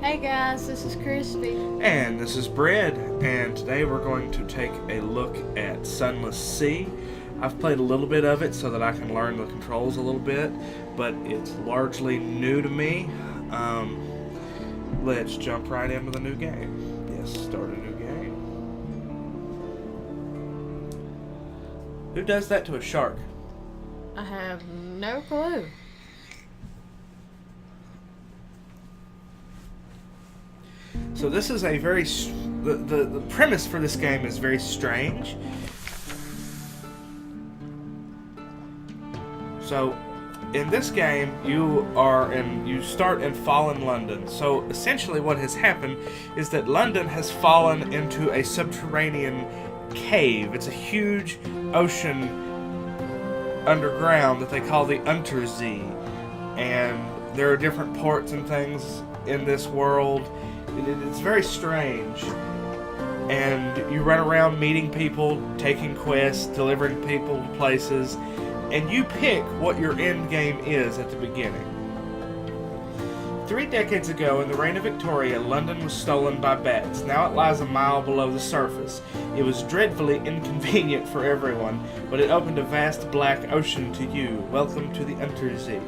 Hey guys, this is Crispy. And this is Bread, and today we're going to take a look at Sunless Sea. I've played a little bit of it so that I can learn the controls a little bit, but it's largely new to me. Let's jump right into the new game. Yes, start a new game. Who does that to a shark? I have no clue. So this is a very the premise for this game is very strange. So in this game you start in fallen London. So essentially what has happened is that London has fallen into a subterranean cave. It's a huge ocean underground that they call the Untersee. And there are different ports and things in this world. It's very strange. And you run around meeting people, taking quests, delivering people to places, and you pick what your end game is at the beginning. 3 decades ago, in the reign of Victoria, London was stolen by bats. Now it lies a mile below the surface. It was dreadfully inconvenient for everyone, but it opened a vast black ocean to you. Welcome to the Untersee.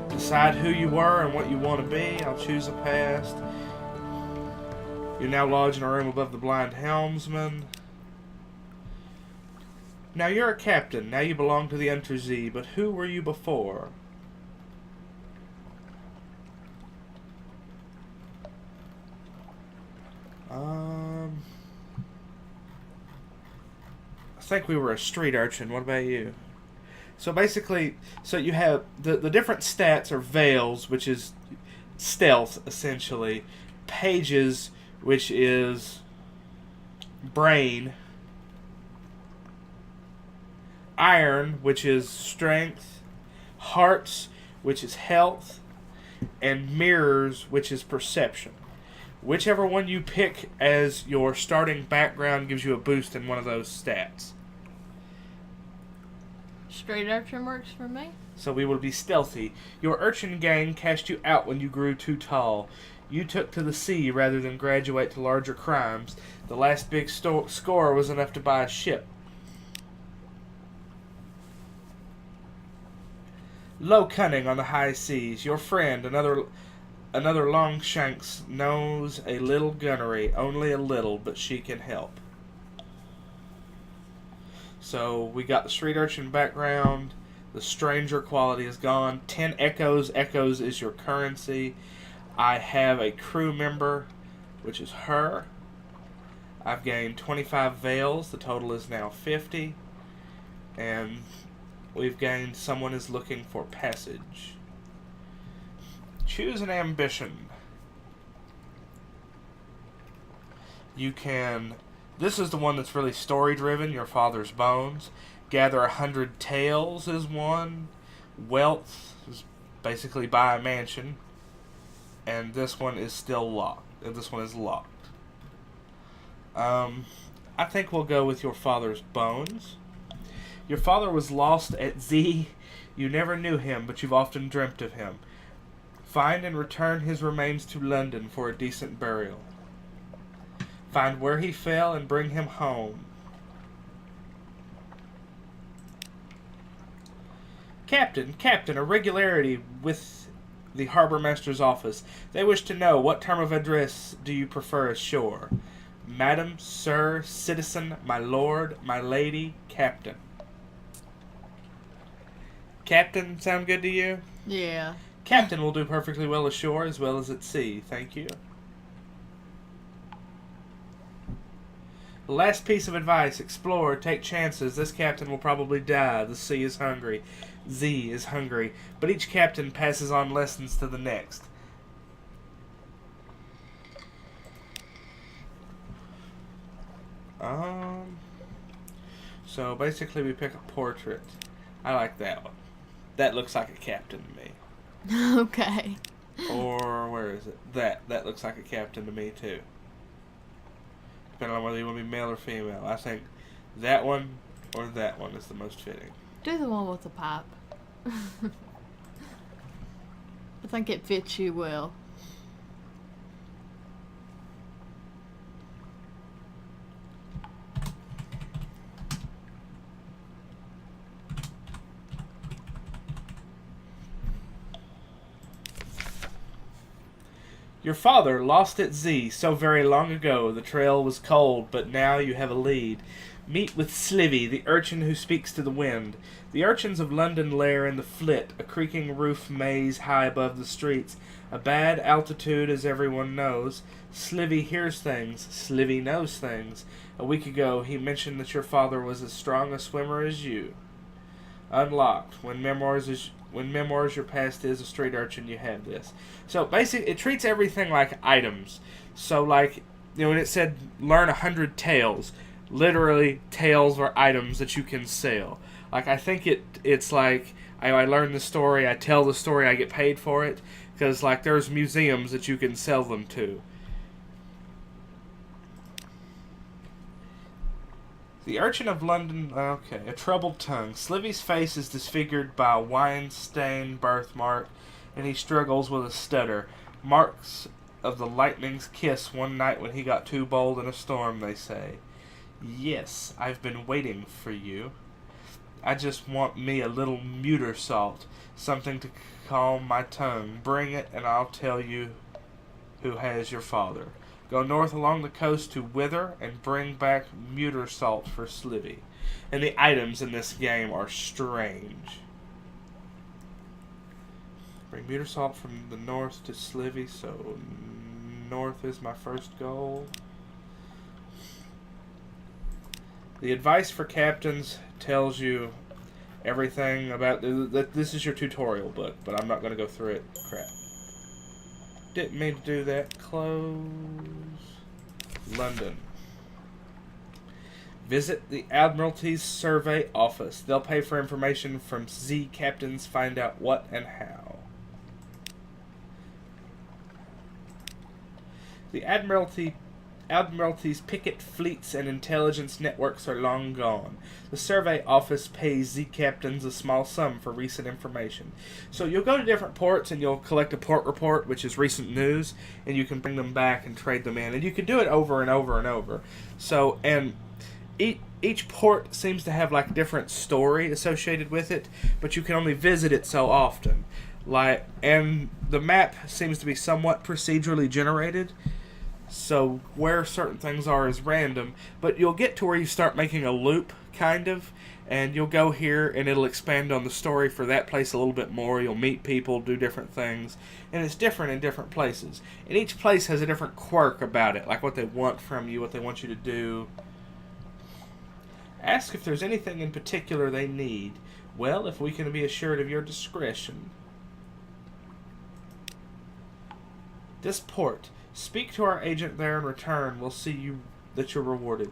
Decide who you were and what you want to be. I'll choose a past. You're now lodged in a room above the blind helmsman. Now you're a captain. Now you belong to the Untersee, but who were you before? I think we were a street urchin. What about you? So basically, you have the different stats are veils, which is stealth essentially, pages, which is brain, iron, which is strength, hearts, which is health, and mirrors, which is perception. Whichever one you pick as your starting background gives you a boost in one of those stats. Street urchin works for me. So we will be stealthy. Your urchin gang cast you out when you grew too tall. You took to the sea rather than graduate to larger crimes. The last big score was enough to buy a ship. Low cunning on the high seas. Your friend, another Longshanks, knows a little gunnery. Only a little, but she can help. So we got the street urchin background. The stranger quality is gone. 10 echoes. Echoes is your currency. I have a crew member, which is her. I've gained 25 veils. The total is now 50. And we've gained someone is looking for passage. Choose an ambition. You can... This is the one that's really story-driven, Your Father's Bones. Gather 100 taels is one. Wealth is basically buy a mansion. And this one is still locked. This one is locked. I think we'll go with Your Father's Bones. Your father was lost at Z. You never knew him, but you've often dreamt of him. Find and return his remains to London for a decent burial. Find where he fell and bring him home. Captain, irregularity with the Harbour Master's office. They wish to know what term of address do you prefer ashore? Madam, sir, citizen, my lord, my lady, captain. Captain sound good to you? Yeah. Captain will do perfectly well ashore as well as at sea. Thank you. Last piece of advice. Explore. Take chances. This captain will probably die. The sea is hungry. Z is hungry. But each captain passes on lessons to the next. So basically we pick a portrait. I like that one. That looks like a captain to me. Okay. Or where is it? That looks like a captain to me too. Depending on whether you want to be male or female. I think that one or that one is the most fitting. Do the one with the pipe. With think it fits you well. Your father lost at Z so very long ago. The trail was cold, but now you have a lead. Meet with Slivy, the urchin who speaks to the wind. The urchins of London lair in the Flit, a creaking roof maze high above the streets. A bad altitude, as everyone knows. Slivy hears things. Slivy knows things. A week ago, he mentioned that your father was as strong a swimmer as you. Unlocked. When memoirs your past is a street urchin, you have this. So basically, it treats everything like items. So like, when it said learn 100 tales, literally tales are items that you can sell. Like I think it's like I learn the story, I tell the story, I get paid for it, because like there's museums that you can sell them to. The urchin of London, okay, a troubled tongue. Slivy's face is disfigured by a wine-stained birthmark, and he struggles with a stutter. Marks of the lightning's kiss one night when he got too bold in a storm, they say. Yes, I've been waiting for you. I just want me a little muter salt, something to calm my tongue. Bring it, and I'll tell you who has your father. Go north along the coast to Wither and bring back muter salt for Slivy. And the items in this game are strange. Bring muter salt from the north to Slivy, so north is my first goal. The advice for captains tells you everything about... This is your tutorial book, but I'm not going to go through it. Crap. Didn't mean to do that. Close. London. Visit the Admiralty's survey office. They'll pay for information from Z captains. Find out what and how. The Admiralty's picket fleets and intelligence networks are long gone. The survey office pays Z captains a small sum for recent information. So you'll go to different ports and you'll collect a port report, which is recent news, and you can bring them back and trade them in. And you can do it over and over and over. So, and each port seems to have like a different story associated with it, but you can only visit it so often. And the map seems to be somewhat procedurally generated. So where certain things are is random, but you'll get to where you start making a loop, kind of, and you'll go here and it'll expand on the story for that place a little bit more. You'll meet people, do different things, and it's different in different places. And each place has a different quirk about it, like what they want from you, what they want you to do. Ask if there's anything in particular they need. Well, if we can be assured of your discretion. This port. Speak to our agent there in return. We'll see that you're rewarded.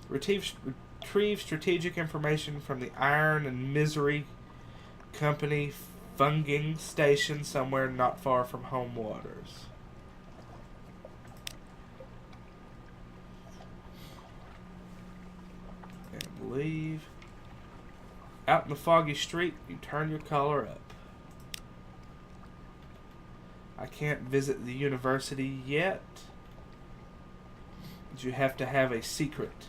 Retrieve strategic information from the Iron and Misery Company funging station somewhere not far from home waters. And leave. Out in the foggy street, you turn your collar up. I can't visit the university yet. But you have to have a secret.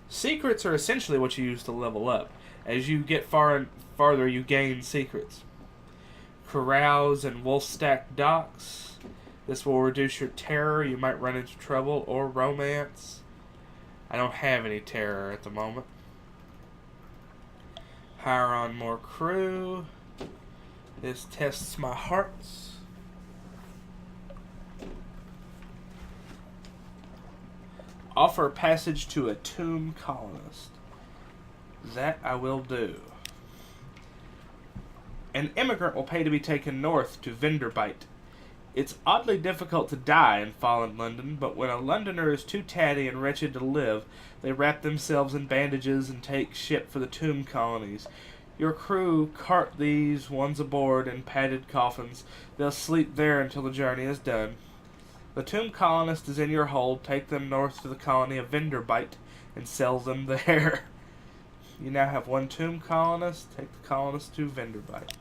Secrets are essentially what you use to level up. As you get farther, you gain secrets. Carouse and Wolfstack docks. This will reduce your terror. You might run into trouble or romance. I don't have any terror at the moment. Hire on more crew. This tests my hearts. Offer passage to a tomb colonist. That I will do. An immigrant will pay to be taken north to Vinderbite. It's oddly difficult to die in fallen London, but when a Londoner is too tatty and wretched to live, they wrap themselves in bandages and take ship for the tomb colonies. Your crew cart these ones aboard in padded coffins. They'll sleep there until the journey is done. The tomb colonist is in your hold. Take them north to the colony of Vinderbite and sell them there. You now have one tomb colonist. Take the colonist to Vinderbite.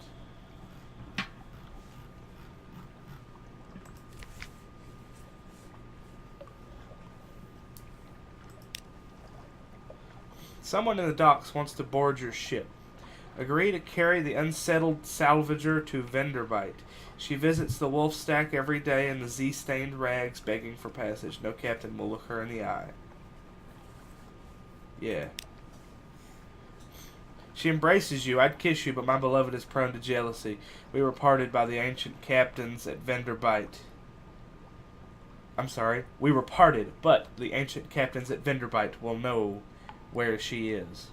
Someone in the docks wants to board your ship. Agree to carry the unsettled salvager to Venderbite. She visits the wolf stack every day in the Z-stained rags, begging for passage. No captain will look her in the eye. Yeah. She embraces you. I'd kiss you, but my beloved is prone to jealousy. We were parted by the ancient captains at Venderbite. I'm sorry. We were parted, but the ancient captains at Venderbite will know where she is.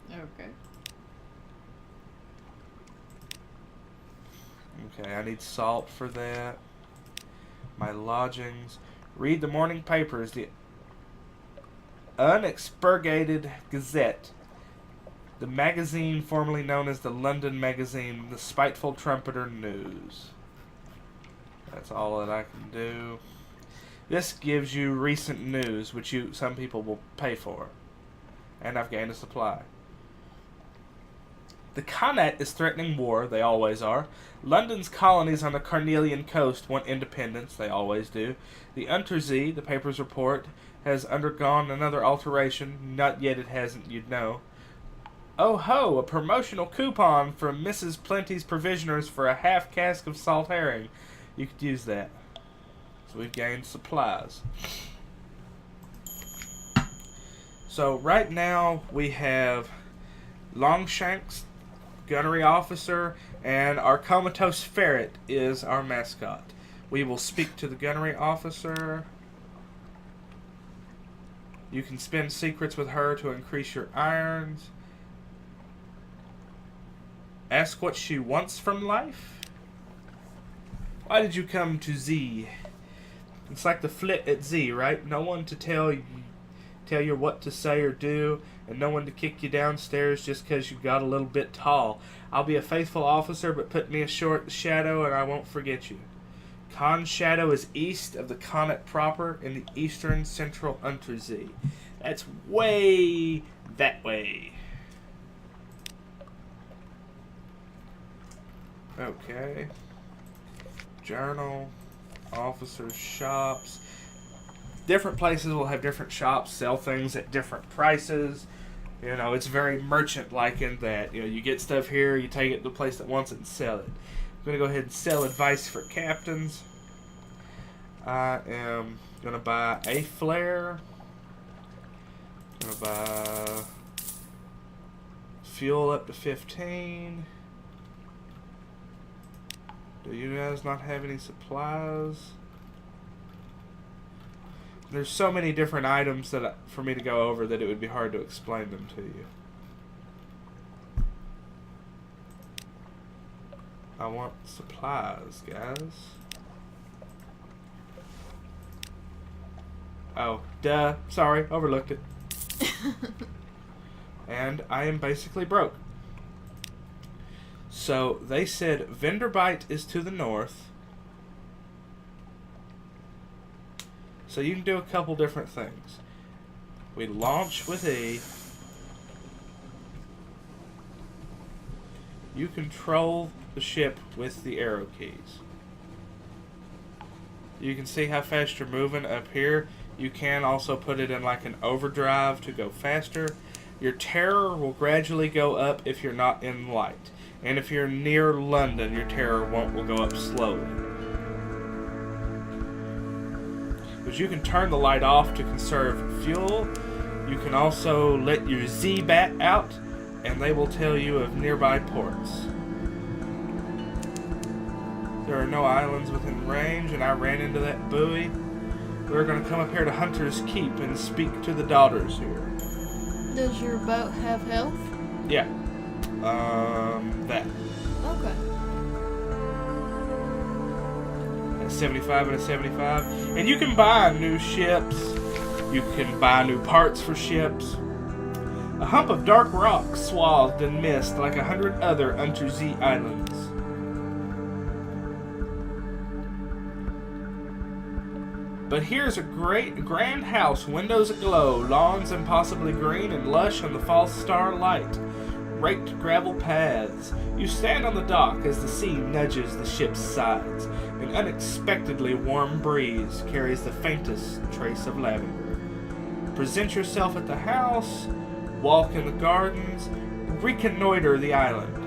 Okay. Okay, I need salt for that. My lodgings. Read the morning papers. The Unexpurgated Gazette. The magazine formerly known as the London Magazine. The Spiteful Trumpeter News. That's all that I can do. This gives you recent news, which some people will pay for. And I've gained a supply. The Connaught is threatening war. They always are. London's colonies on the Carnelian coast want independence. They always do. The Untersee, the papers report, has undergone another alteration. Not yet it hasn't, you'd know. Oh ho, a promotional coupon from Mrs. Plenty's Provisioners for a half cask of salt herring. You could use that. So we've gained supplies. So right now we have Longshanks, gunnery officer, and our comatose ferret is our mascot. We will speak to the gunnery officer. You can spin secrets with her to increase your irons. Ask what she wants from life. Why did you come to Z? It's like the flit at Z, right? No one to tell you what to say or do, and no one to kick you downstairs just because you got a little bit tall. I'll be a faithful officer, but put me ashore at the Shadow, and I won't forget you. Con Shadow is east of the Connaught proper in the eastern central Untersee. That's way that way. Okay. Journal. Officers' shops. Different places will have different shops, sell things at different prices. You know, it's very merchant-like in that. You know, you get stuff here, you take it to the place that wants it and sell it. I'm going to go ahead and sell advice for captains. I am going to buy a flare. I'm going to buy fuel up to 15. Do you guys not have any supplies? There's so many different items that for me to go over that it would be hard to explain them to you. I want supplies, guys. Oh, duh. Sorry, overlooked it. And I am basically broke. So, they said Venderbite is to the north. So you can do a couple different things. We launch with E. You control the ship with the arrow keys. You can see how fast you're moving up here. You can also put it in like an overdrive to go faster. Your terror will gradually go up if you're not in light. And if you're near London, your terror will go up slowly. But you can turn the light off to conserve fuel. You can also let your Z-Bat out, and they will tell you of nearby ports. There are no islands within range, and I ran into that buoy. We're going to come up here to Hunter's Keep and speak to the daughters here. Does your boat have health? Yeah. That. Okay. A 75 and a 75. And you can buy new ships. You can buy new parts for ships. A hump of dark rock swathed in mist like 100 other Untersee islands. But here's a grand house, windows aglow, lawns impossibly green and lush on the false starlight. Raked gravel paths. You stand on the dock as the sea nudges the ship's sides. An unexpectedly warm breeze carries the faintest trace of lavender. Present yourself at the house. walk in the gardens, reconnoiter the island.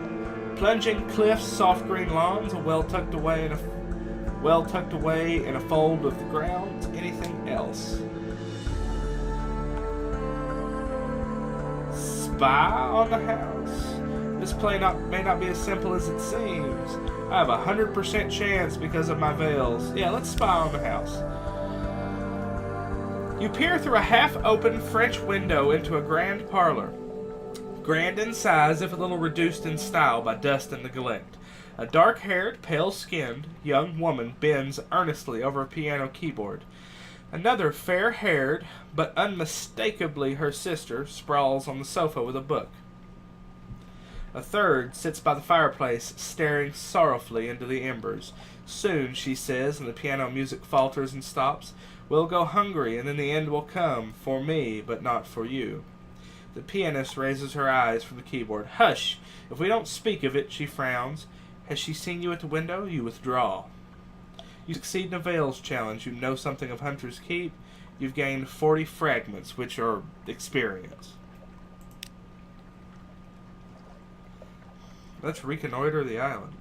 Plunging cliffs, soft green lawns, well tucked away in a fold of the ground. Anything else? Spy on the house. This play may not be as simple as it seems. I have 100% chance because of my veils. Yeah, let's spy on the house. You peer through a half-open French window into a grand parlor. Grand in size, if a little reduced in style by dust and neglect. A dark-haired, pale-skinned young woman bends earnestly over a piano keyboard. Another fair-haired, but unmistakably her sister, sprawls on the sofa with a book. A third sits by the fireplace, staring sorrowfully into the embers. Soon, she says, and the piano music falters and stops, we'll go hungry, and then the end will come, for me, but not for you. The pianist raises her eyes from the keyboard. Hush! If we don't speak of it, she frowns. Has she seen you at the window? You withdraw. You succeed in a Veils challenge. You know something of Hunter's Keep. You've gained 40 fragments, which are experience. Let's reconnoiter the island.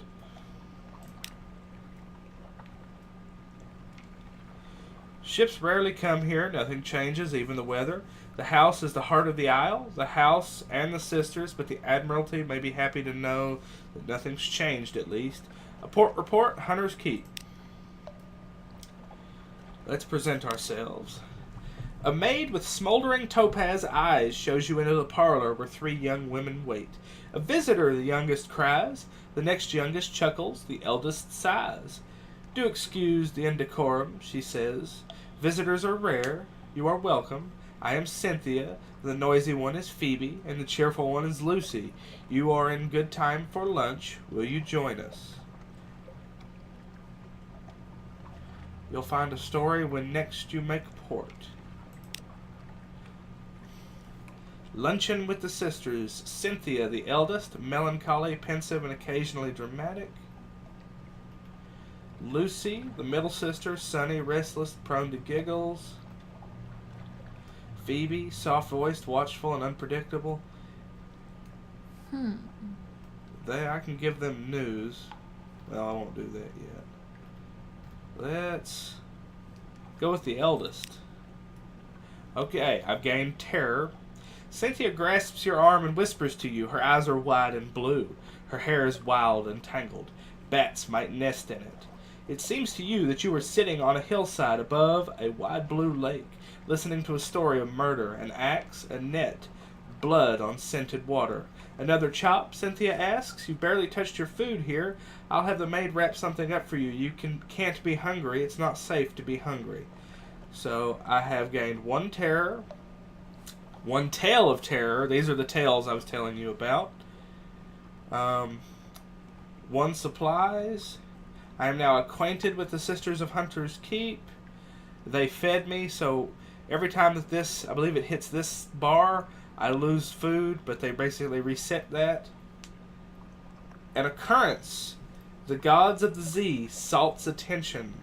Ships rarely come here. Nothing changes, even the weather. The house is the heart of the isle, the house and the sisters, but the Admiralty may be happy to know that nothing's changed, at least. A port report, Hunter's Keep. Let's present ourselves. A maid with smoldering topaz eyes shows you into the parlor where 3 young women wait. A visitor, the youngest cries, the next youngest chuckles, the eldest sighs. Do excuse the indecorum, she says. Visitors are rare. You are welcome. I am Cynthia, the noisy one is Phoebe, and the cheerful one is Lucy. You are in good time for lunch. Will you join us? You'll find a story when next you make port. Luncheon with the sisters. Cynthia, the eldest, melancholy, pensive, and occasionally dramatic. Lucy, the middle sister, sunny, restless, prone to giggles. Phoebe, soft-voiced, watchful, and unpredictable. I can give them news. Well, I won't do that yet. Let's go with the eldest. Okay, I've gained terror. Cynthia grasps your arm and whispers to you. Her eyes are wide and blue. Her hair is wild and tangled. Bats might nest in it. It seems to you that you are sitting on a hillside above a wide blue lake, listening to a story of murder, an axe, a net, blood on scented water. Another chop? Cynthia asks. You barely touched your food here. I'll have the maid wrap something up for you. You can't be hungry. It's not safe to be hungry. So I have gained 1 terror, 1 tale of terror. These are the tales I was telling you about. 1 supplies. I am now acquainted with the Sisters of Hunter's Keep. They fed me, so every time that this, I believe it hits this bar, I lose food, but they basically reset that. An occurrence. The gods of the Z, Salt's attention.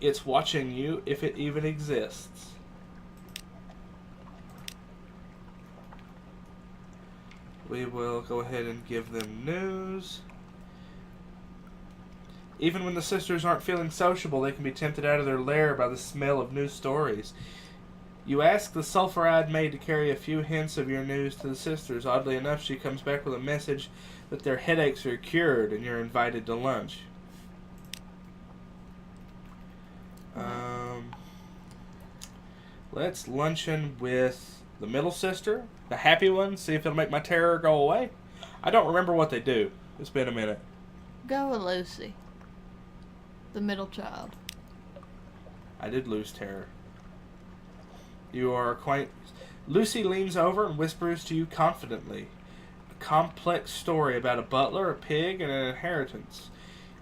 It's watching you, if it even exists. We will go ahead and give them news. Even when the sisters aren't feeling sociable, they can be tempted out of their lair by the smell of new stories. You ask the sulphur-eyed maid to carry a few hints of your news to the sisters. Oddly enough, she comes back with a message that their headaches are cured and you're invited to lunch. Let's luncheon with the middle sister, the happy one, see if it'll make my terror go away. I don't remember what they do. It's been a minute. Go with Lucy, the middle child. I did lose terror. You are acquainted. Lucy leans over and whispers to you confidently. A complex story about a butler, a pig, and an inheritance.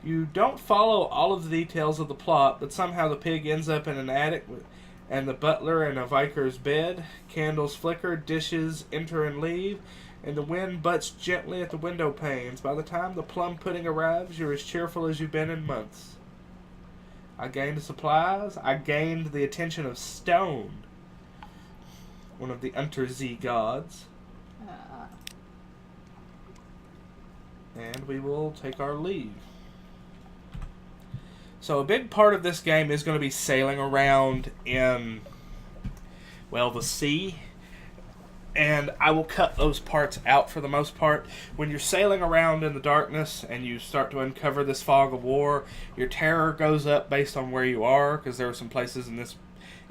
You don't follow all of the details of the plot, but somehow the pig ends up in an attic and the butler in a vicar's bed. Candles flicker, dishes enter and leave, and the wind butts gently at the window panes. By the time the plum pudding arrives, you're as cheerful as you've been in months. I gained supplies. I gained the attention of Stone, one of the Untersee gods. And we will take our leave. So a big part of this game is going to be sailing around in, well, the sea. And I will cut those parts out for the most part. When you're sailing around in the darkness and you start to uncover this fog of war, your terror goes up based on where you are, because there are some places in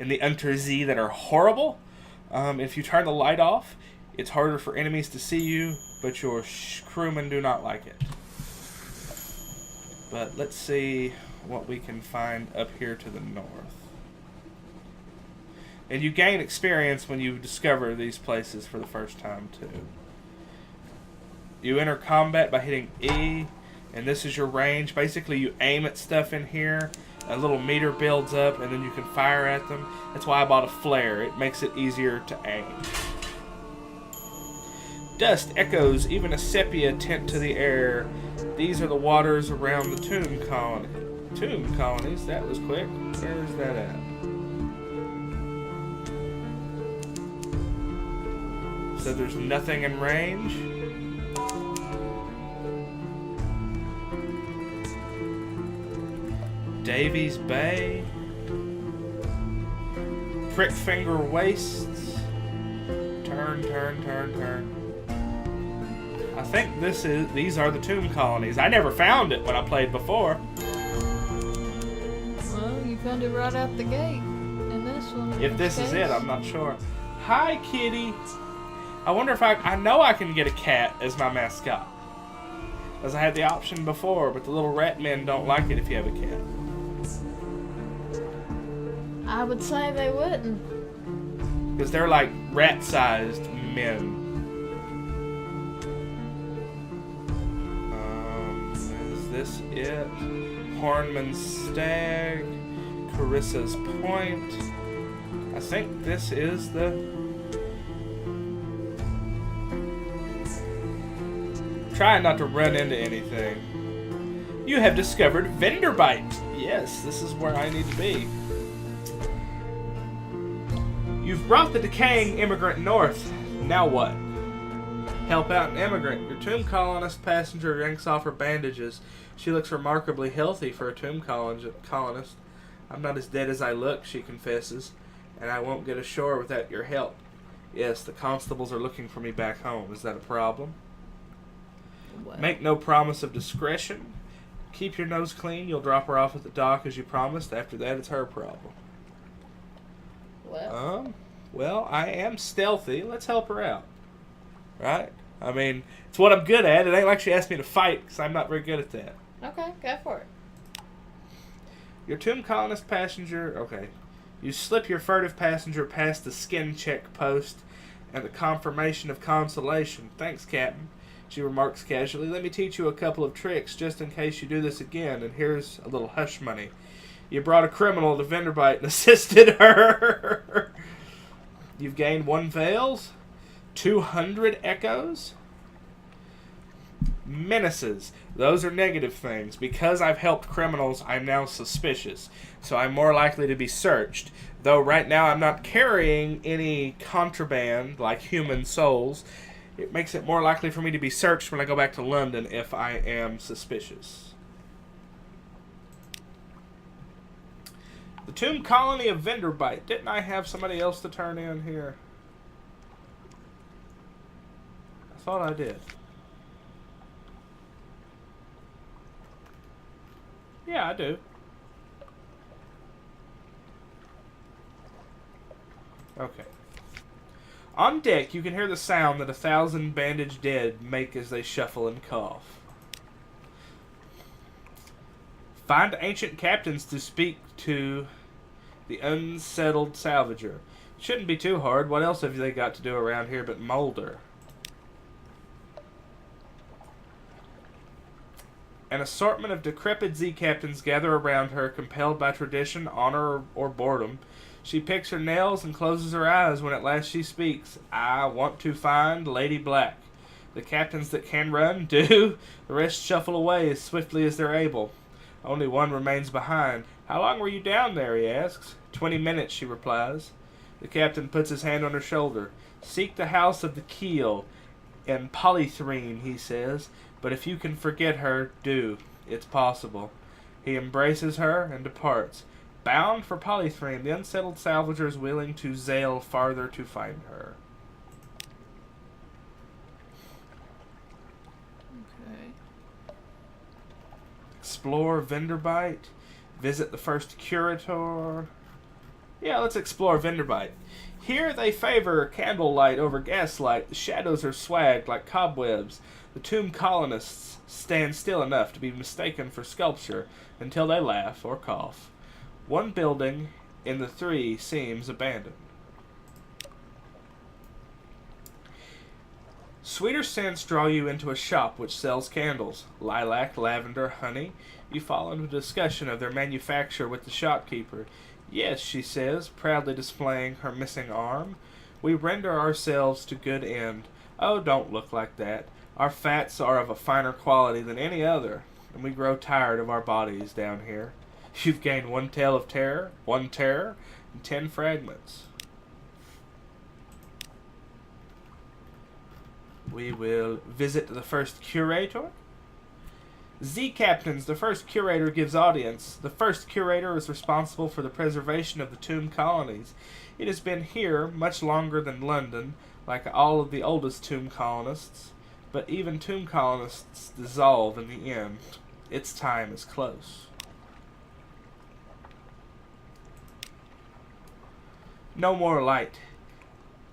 the Untersee that are horrible. If you turn the light off, it's harder for enemies to see you, but your crewmen do not like it. But let's see what we can find up here to the north. And you gain experience when you discover these places for the first time, too. You enter combat by hitting E, and this is your range. Basically, you aim at stuff in here, a little meter builds up, and then you can fire at them. That's why I bought a flare. It makes it easier to aim. Dust echoes even a sepia tint to the air. These are the waters around the tomb colony. Tomb colonies? That was quick. Where's that at? So there's nothing in range. Davies Bay. Prickfinger Wastes. Turn, turn, turn, turn. I think these are the tomb colonies. I never found it when I played before. Well, you found it right out the gate in this one. If this is it, I'm not sure. Hi, kitty. I wonder if I know I can get a cat as my mascot. As I had the option before, but the little rat men don't like it if you have a cat. I would say they wouldn't. Because they're like rat-sized men. Is this it? Hornman's Stag. Carissa's Point. I think this is the... Trying not to run into anything. You have discovered Venderbite. Yes, this is where I need to be. You've brought the decaying immigrant north. Now what? Help out an immigrant. Your tomb colonist passenger yanks off her bandages. She looks remarkably healthy for a tomb colonist. I'm not as dead as I look, she confesses, and I won't get ashore without your help. Yes, the constables are looking for me back home. Is that a problem? Well. Make no promise of discretion. Keep your nose clean. You'll drop her off at the dock as you promised. After that, it's her problem. Well, I am stealthy. Let's help her out. Right? I mean, it's what I'm good at. It ain't like she asked me to fight, because I'm not very good at that. Okay, go for it. Your tomb colonist passenger... Okay. You slip your furtive passenger past the skin check post and the confirmation of consolation. Thanks, Captain. She remarks casually, let me teach you a couple of tricks just in case you do this again, and here's a little hush money. You brought a criminal to Venderbite and assisted her. You've gained 1 Veils, 200 Echoes, Menaces. Those are negative things. Because I've helped criminals, I'm now suspicious, so I'm more likely to be searched. Though right now I'm not carrying any contraband, like human souls, it makes it more likely for me to be searched when I go back to London if I am suspicious. The tomb colony of Venderbite. Didn't I have somebody else to turn in here? I thought I did. Yeah, I do. Okay. On deck, you can hear the sound that 1,000 bandaged dead make as they shuffle and cough. Find ancient captains to speak to the unsettled salvager. Shouldn't be too hard. What else have they got to do around here but molder? An assortment of decrepit Z-captains gather around her, compelled by tradition, honor, or boredom. She picks her nails and closes her eyes when at last she speaks. I want to find Lady Black. The captains that can run do. The rest shuffle away as swiftly as they're able. Only one remains behind. How long were you down there, he asks. 20 minutes, she replies. The captain puts his hand on her shoulder. Seek the house of the keel. in Polythrene, he says, but if you can forget her, do. It's possible. He embraces her and departs. Bound for Polythrene, the unsettled salvager is willing to sail farther to find her. Okay. Explore Venderbite. Visit the first curator. Yeah, let's explore Venderbite. Here they favor candlelight over gaslight. The shadows are swagged like cobwebs. The tomb colonists stand still enough to be mistaken for sculpture until they laugh or cough. One building in the three seems abandoned. Sweeter scents draw you into a shop which sells candles. Lilac, lavender, honey. You fall into a discussion of their manufacture with the shopkeeper. Yes, she says, proudly displaying her missing arm. We render ourselves to good end. Oh, don't look like that. Our fats are of a finer quality than any other, and we grow tired of our bodies down here. You've gained one tale of terror, and 10 fragments. We will visit the first curator. Z-Captains, the first curator gives audience. The first curator is responsible for the preservation of the tomb colonies. It has been here much longer than London, like all of the oldest tomb colonists. But even tomb colonists dissolve in the end. Its time is close. No more light,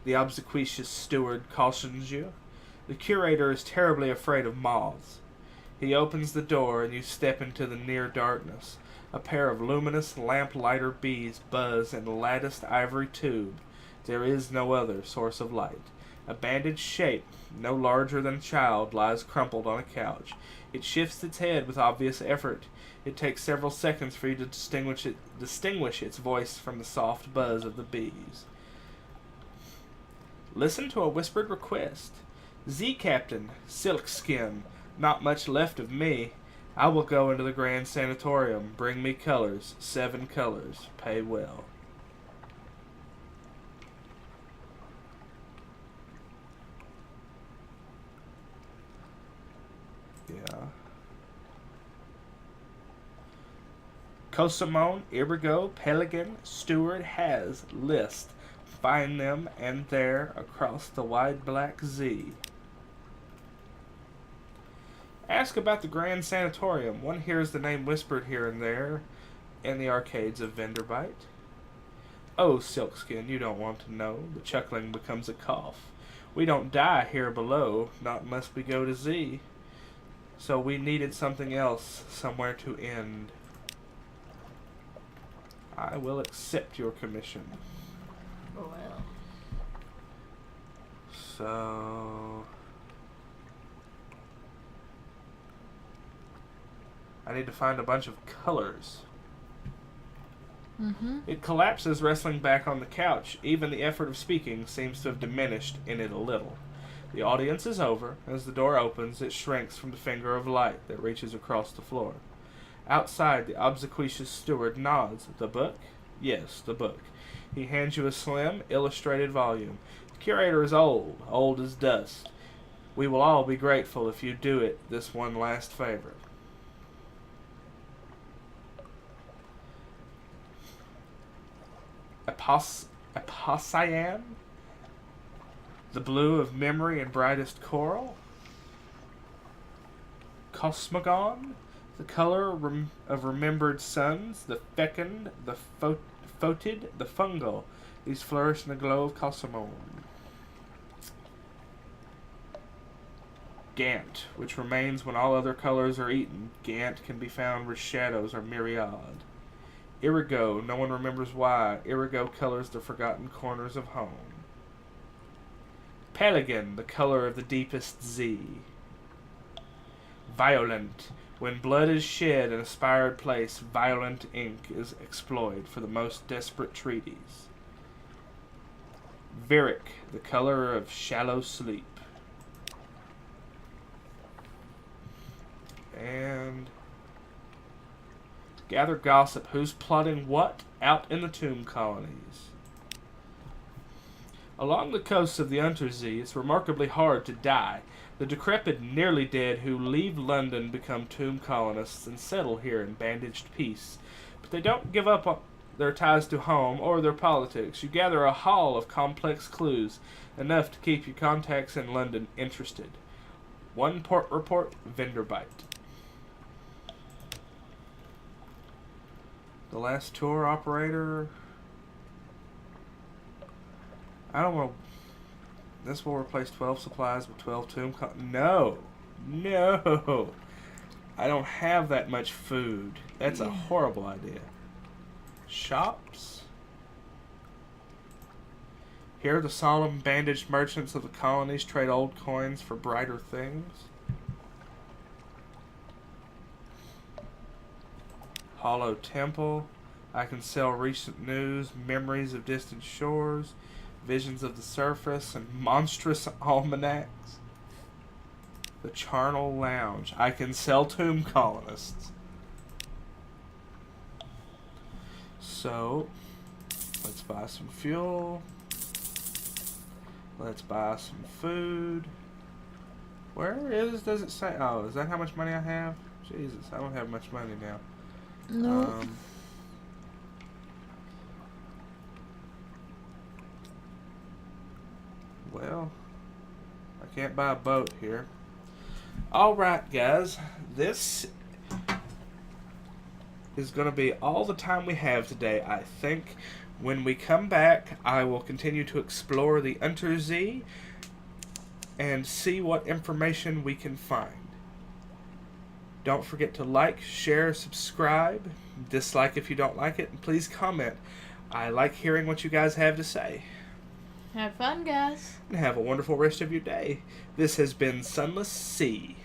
the obsequious steward cautions you. The curator is terribly afraid of moths. He opens the door and you step into the near darkness. A pair of luminous lamplighter bees buzz in a latticed ivory tube. There is no other source of light. A bandaged shape, no larger than a child, lies crumpled on a couch. It shifts its head with obvious effort. It takes several seconds for you to distinguish its voice from the soft buzz of the bees. Listen to a whispered request. Z-Captain, Silkskin, not much left of me. I will go into the Grand Sanatorium. Bring me colors. 7 colors. Pay well. Yeah. Kosamon, Irigo, Pelican, Steward has list. Find them and there across the wide black Z. Ask about the Grand Sanatorium. One hears the name whispered here and there in the arcades of Venderbite. Oh, Silkskin, you don't want to know. The chuckling becomes a cough. We don't die here below, not unless we go to Z. So we needed something else, somewhere to end. I will accept your commission. Well. So I need to find a bunch of colors. Mm-hmm. It collapses, wrestling back on the couch. Even the effort of speaking seems to have diminished in it a little. The audience is over. As the door opens, it shrinks from the finger of light that reaches across the floor. Outside, the obsequious steward nods. The book? Yes, the book. He hands you a slim, illustrated volume. The curator is old as dust. We will all be grateful if you do it this one last favor. Apocyan, the blue of memory and brightest coral. Cosmogon, the color of remembered suns. The fecund, the photid, the fungal. These flourish in the glow of Cosmon. Gant, which remains when all other colors are eaten. Gant can be found where shadows are myriad. Irigo, no one remembers why. Irigo colors the forgotten corners of home. Pelican, the color of the deepest Z. Violent, when blood is shed in a spired place, violent ink is exploited for the most desperate treaties. Viric, the color of shallow sleep. And gather gossip. Who's plotting what out in the tomb colonies? Along the coast of the Untersee, it's remarkably hard to die. The decrepit and nearly dead who leave London become tomb colonists and settle here in bandaged peace. But they don't give up on their ties to home or their politics. You gather a haul of complex clues, enough to keep your contacts in London interested. One port report, vendor bite. The last tour operator. I don't want to. This will replace 12 supplies with 12 tomb. No. No. I don't have that much food. That's a horrible idea. Shops. Here the solemn bandaged merchants of the colonies trade old coins for brighter things. Hollow Temple. I can sell recent news, memories of distant shores, visions of the surface, and monstrous almanacs. The Charnel Lounge. I can sell tomb colonists. So, let's buy some fuel. Let's buy some food. Does it say? Oh, is that how much money I have? Jesus, I don't have much money now. No. Well, I can't buy a boat here. Alright, guys. This is going to be all the time we have today, I think. When we come back, I will continue to explore the Untersee and see what information we can find. Don't forget to like, share, subscribe, dislike if you don't like it, and please comment. I like hearing what you guys have to say. Have fun, guys. And have a wonderful rest of your day. This has been Sunless Sea.